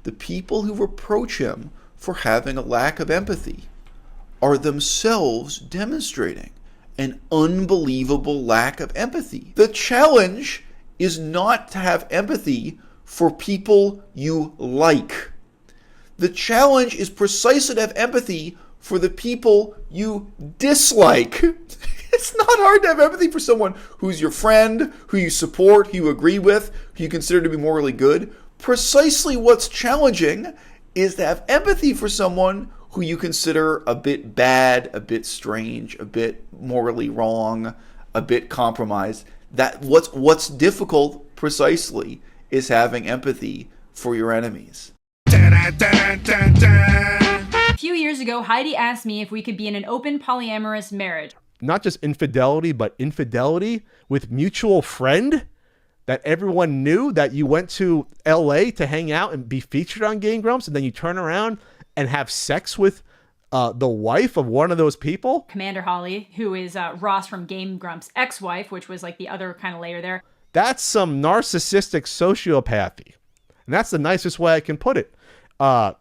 The people who reproach him for having a lack of empathy are themselves demonstrating an unbelievable lack of empathy. The challenge is not to have empathy for people you like. The challenge is precisely to have empathy for the people you dislike. It's not hard to have empathy for someone who's your friend, who you support, who you agree with, who you consider to be morally good. Precisely what's challenging is to have empathy for someone who you consider a bit bad, a bit strange, a bit morally wrong, a bit compromised. That what's difficult precisely is having empathy for your enemies. A few years ago, Heidi asked me if we could be in an open polyamorous marriage. Not just infidelity, but infidelity with mutual friend that everyone knew, that you went to LA to hang out and be featured on Game Grumps, and then you turn around and have sex with the wife of one of those people. Commander Holly, who is Ross from Game Grumps' ex-wife, which was like the other kind of layer there. That's some narcissistic sociopathy. And that's the nicest way I can put it. A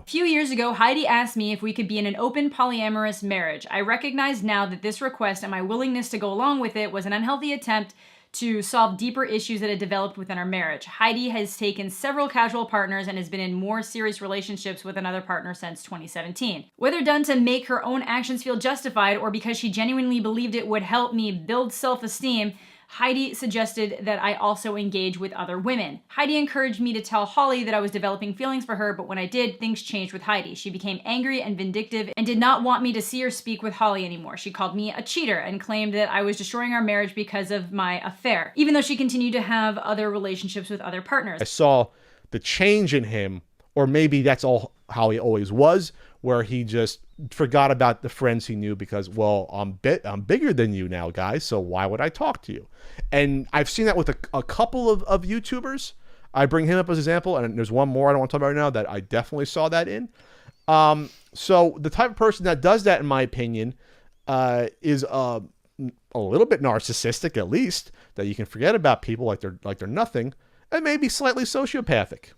few years ago, Heidi asked me if we could be in an open polyamorous marriage. I recognize now that this request and my willingness to go along with it was an unhealthy attempt to solve deeper issues that had developed within our marriage. Heidi has taken several casual partners and has been in more serious relationships with another partner since 2017. Whether done to make her own actions feel justified or because she genuinely believed it would help me build self-esteem, Heidi suggested that I also engage with other women. Heidi encouraged me to tell Holly that I was developing feelings for her, but when I did, things changed with Heidi. She became angry and vindictive and did not want me to see or speak with Holly anymore. She called me a cheater and claimed that I was destroying our marriage because of my affair, even though she continued to have other relationships with other partners. I saw the change in him, or maybe that's all how he always was, where he just forgot about the friends he knew because, well, I'm bigger than you now, guys, so why would I talk to you? And I've seen that with a couple of YouTubers. I bring him up as an example, and there's one more I don't want to talk about right now that I definitely saw that in. So the type of person that does that, in my opinion, is a little bit narcissistic, at least, that you can forget about people like they're nothing, and maybe slightly sociopathic,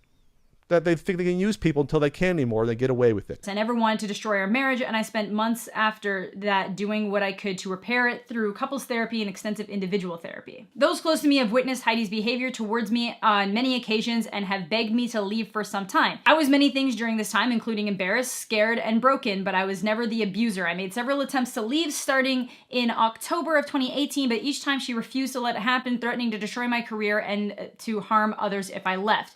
that they think they can use people until they can't anymore. They get away with it. I never wanted to destroy our marriage, and I spent months after that doing what I could to repair it through couples therapy and extensive individual therapy. Those close to me have witnessed Heidi's behavior towards me on many occasions and have begged me to leave for some time. I was many things during this time, including embarrassed, scared, and broken, but I was never the abuser. I made several attempts to leave starting in October of 2018, but each time she refused to let it happen, threatening to destroy my career and to harm others if I left.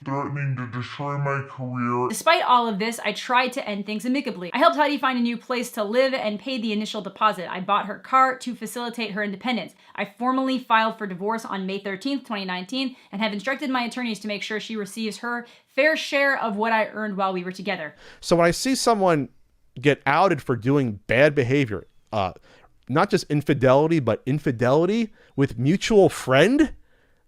My career. Despite all of this, I tried to end things amicably. I helped Heidi find a new place to live and paid the initial deposit. I bought her car to facilitate her independence. I formally filed for divorce on May 13th, 2019, and have instructed my attorneys to make sure she receives her fair share of what I earned while we were together. So when I see someone get outed for doing bad behavior, not just infidelity, but infidelity with mutual friend,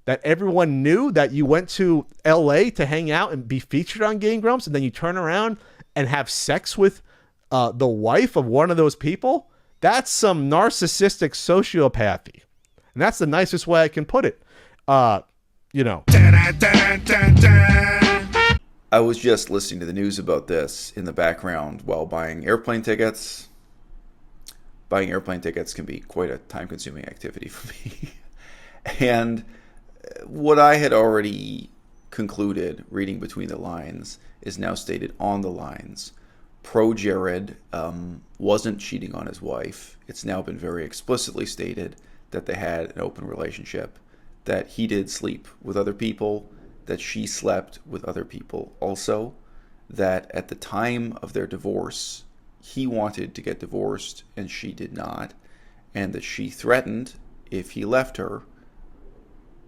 that everyone knew, that you went to LA to hang out and be featured on Game Grumps, and then you turn around and have sex with the wife of one of those people, that's some narcissistic sociopathy. And that's the nicest way I can put it. I was just listening to the news about this in the background while buying airplane tickets. Buying airplane tickets can be quite a time-consuming activity for me. And what I had already concluded, reading between the lines, is now stated on the lines. ProJared wasn't cheating on his wife. It's now been very explicitly stated that they had an open relationship, that he did sleep with other people, that she slept with other people also, that at the time of their divorce, he wanted to get divorced and she did not, and that she threatened if he left her,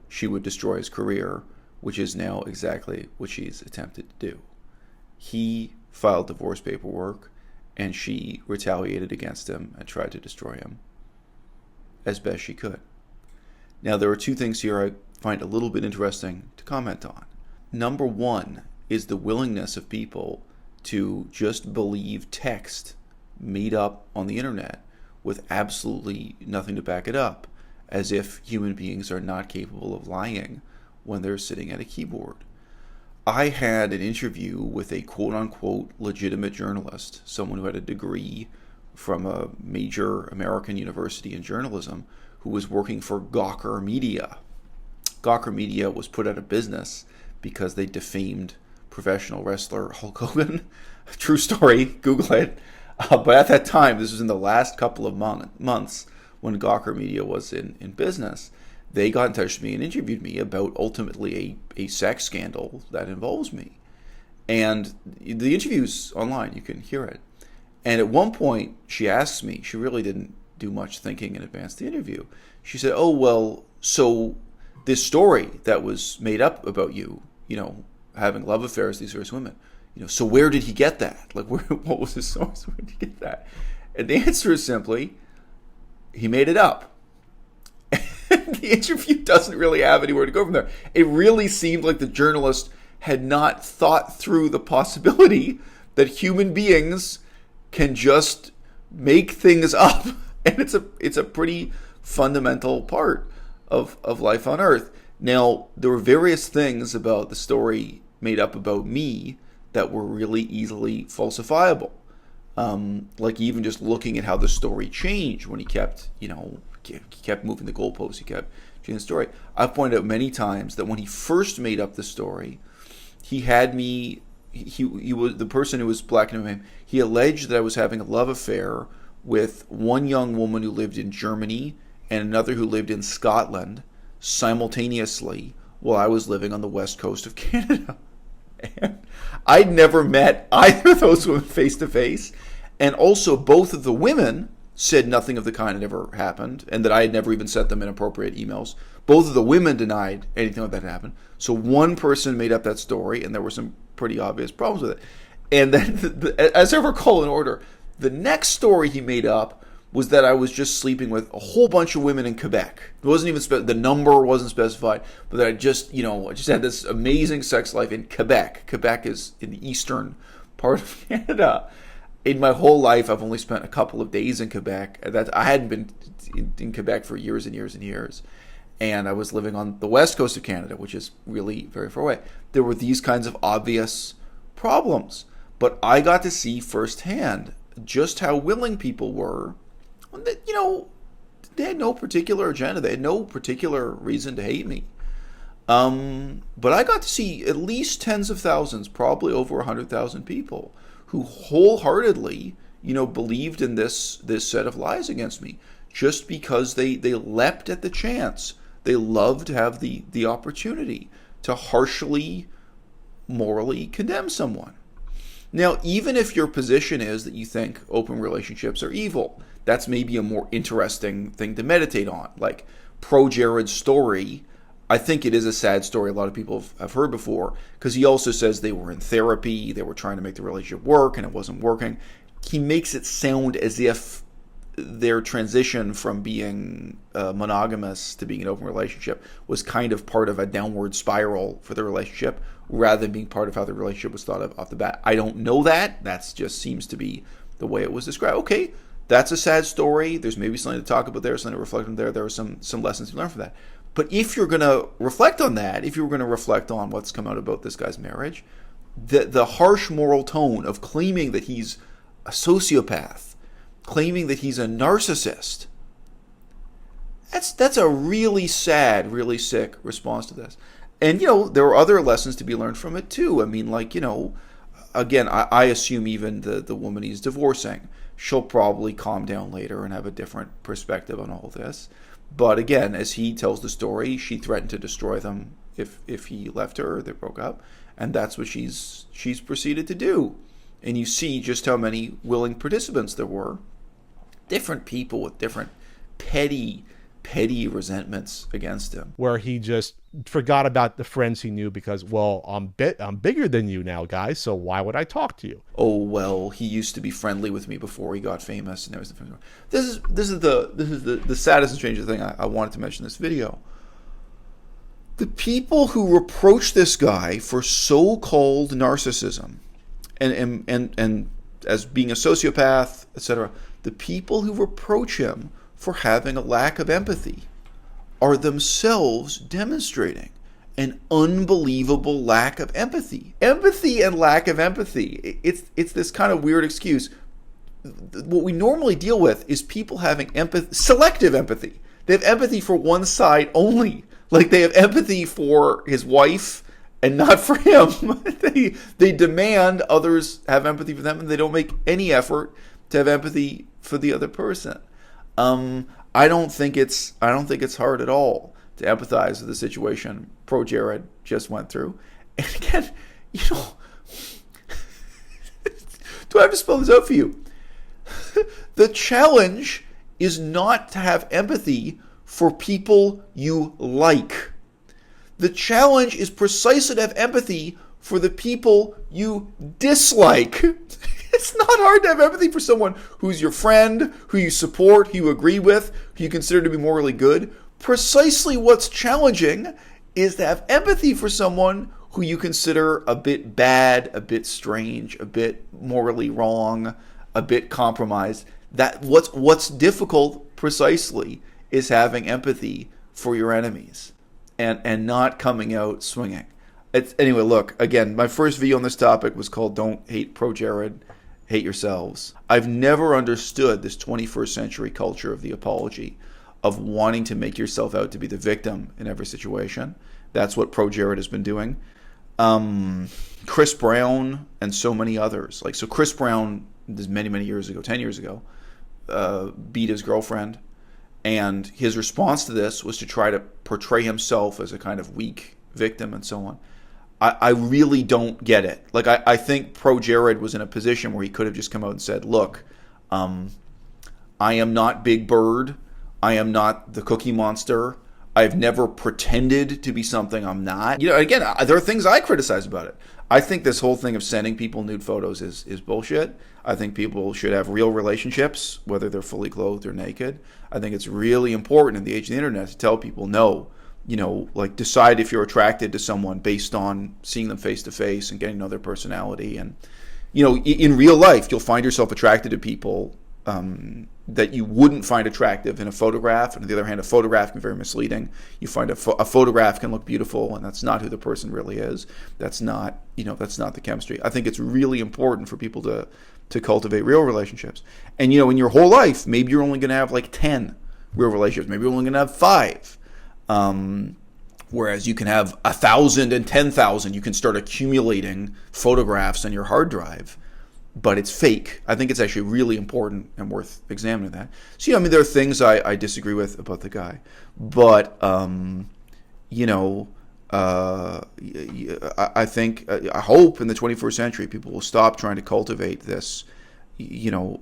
she would destroy his career, which is now exactly what she's attempted to do. He filed divorce paperwork, and she retaliated against him and tried to destroy him as best she could. Now, there are two things here I find a little bit interesting to comment on. Number one is the willingness of people to just believe text made up on the internet with absolutely nothing to back it up, as if human beings are not capable of lying when they're sitting at a keyboard. I had an interview with a quote-unquote legitimate journalist, someone who had a degree from a major American university in journalism, who was working for Gawker Media. Gawker Media was put out of business because they defamed professional wrestler Hulk Hogan. True story, Google it. But at that time, this was in the last couple of months when Gawker Media was in business, they got in touch with me and interviewed me about ultimately a sex scandal that involves me. And the interview's online, you can hear it. And at one point, she asked me, she really didn't do much thinking in advance of the interview. She said, oh, well, so this story that was made up about you, having love affairs with these various women, so where did he get that? Like, what was his source? Where did he get that? And the answer is simply, he made it up. The interview doesn't really have anywhere to go from there. It really seemed like the journalist had not thought through the possibility that human beings can just make things up. And it's a pretty fundamental part of life on Earth. Now, there were various things about the story made up about me that were really easily falsifiable. Like even just looking at how the story changed when he kept moving the goalposts, he kept changing the story. I've pointed out many times that when he first made up the story, he had me, he was the person who was blacking him. He alleged that I was having a love affair with one young woman who lived in Germany and another who lived in Scotland simultaneously while I was living on the west coast of Canada. And I'd never met either of those women face to face. And also both of the women said nothing of the kind had ever happened and that I had never even sent them inappropriate emails. Both of the women denied anything like that happened. So one person made up that story and there were some pretty obvious problems with it. And then, as I recall in order, the next story he made up was that I was just sleeping with a whole bunch of women in Quebec. It wasn't even the number wasn't specified, but that I just had this amazing sex life in Quebec. Quebec is in the eastern part of Canada. In my whole life, I've only spent a couple of days in Quebec. I hadn't been in Quebec for years and years and years. And I was living on the west coast of Canada, which is really very far away. There were these kinds of obvious problems. But I got to see firsthand just how willing people were. They had no particular agenda. They had no particular reason to hate me. But I got to see at least tens of thousands, probably over 100,000 people who wholeheartedly, believed in this set of lies against me just because they leapt at the chance. They loved to have the opportunity to harshly, morally condemn someone. Now, even if your position is that you think open relationships are evil, that's maybe a more interesting thing to meditate on. Like ProJared's story, I think it is a sad story a lot of people have heard before, because he also says they were in therapy, they were trying to make the relationship work, and it wasn't working. He makes it sound as if their transition from being monogamous to being an open relationship was kind of part of a downward spiral for the relationship, rather than being part of how the relationship was thought of off the bat. I don't know that. That just seems to be the way it was described. Okay, that's a sad story. There's maybe something to talk about there, something to reflect on there. There were some lessons to learn from that. But if you're going to reflect on that, if you were going to reflect on what's come out about this guy's marriage, the harsh moral tone of claiming that he's a sociopath, claiming that he's a narcissist, that's a really sad, really sick response to this. And, there are other lessons to be learned from it too. I mean, again, I assume even the woman he's divorcing, she'll probably calm down later and have a different perspective on all this. But again, as he tells the story, she threatened to destroy them if he left her or they broke up. And that's what she's proceeded to do. And you see just how many willing participants there were. Different people with different petty resentments against him. Where he just forgot about the friends he knew because, well, I'm bigger than you now, guys, so why would I talk to you? Oh, well, he used to be friendly with me before he got famous, and there was the famous. This is the saddest and strangest thing I wanted to mention in this video. The people who reproach this guy for so-called narcissism and as being a sociopath, etc., the people who reproach him for having a lack of empathy are themselves demonstrating an unbelievable lack of empathy. Empathy and lack of empathy. It's this kind of weird excuse. What we normally deal with is people having selective empathy. They have empathy for one side only. Like they have empathy for his wife and not for him. They demand others have empathy for them, and they don't make any effort to have empathy for the other person. I don't think it's hard at all to empathize with the situation ProJared just went through. And again, do I have to spell this out for you? The challenge is not to have empathy for people you like. The challenge is precisely to have empathy for the people you dislike. It's not hard to have empathy for someone who's your friend, who you support, who you agree with, who you consider to be morally good. Precisely what's challenging is to have empathy for someone who you consider a bit bad, a bit strange, a bit morally wrong, a bit compromised. That what's difficult precisely is having empathy for your enemies and not coming out swinging. Anyway, look, again, my first video on this topic was called Don't Hate ProJared, Hate Yourselves. I've never understood this 21st century culture of the apology, of wanting to make yourself out to be the victim in every situation. That's what ProJared has been doing. Chris Brown and so many others. So Chris Brown, this many years ago, 10 years ago, beat his girlfriend. And his response to this was to try to portray himself as a kind of weak victim and so on. I really don't get it. I think ProJared was in a position where he could have just come out and said, look, I am not Big Bird. I am not the Cookie Monster. I've never pretended to be something I'm not. Again, there are things I criticize about it. I think this whole thing of sending people nude photos is bullshit. I think people should have real relationships, whether they're fully clothed or naked. I think it's really important in the age of the internet to tell people, no, decide if you're attracted to someone based on seeing them face to face and getting to know their personality. And, in real life, you'll find yourself attracted to people that you wouldn't find attractive in a photograph. And on the other hand, a photograph can be very misleading. You find a photograph can look beautiful, and that's not who the person really is. That's not the chemistry. I think it's really important for people to cultivate real relationships. And, in your whole life, maybe you're only going to have 10 real relationships. Maybe you're only going to have 5. Whereas you can have 1,000 and 10,000. You can start accumulating photographs on your hard drive. But it's fake. I think it's actually really important and worth examining that. So, there are things I disagree with about the guy. But, I hope in the 21st century people will stop trying to cultivate this,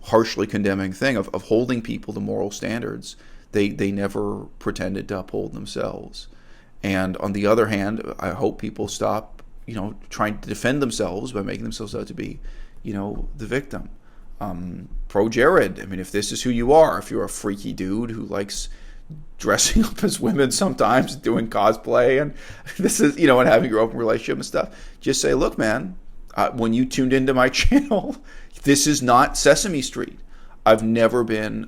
harshly condemning thing of holding people to moral standards they never pretended to uphold themselves. And on the other hand, I hope people stop, trying to defend themselves by making themselves out to be, the victim. ProJared, if this is who you are, if you're a freaky dude who likes dressing up as women sometimes, doing cosplay, and this is, and having your open relationship and stuff, just say, look, man, when you tuned into my channel, this is not Sesame Street. I've never been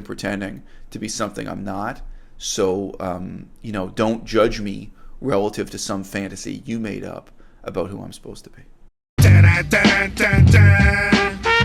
pretending to be something I'm not. So, don't judge me relative to some fantasy you made up about who I'm supposed to be.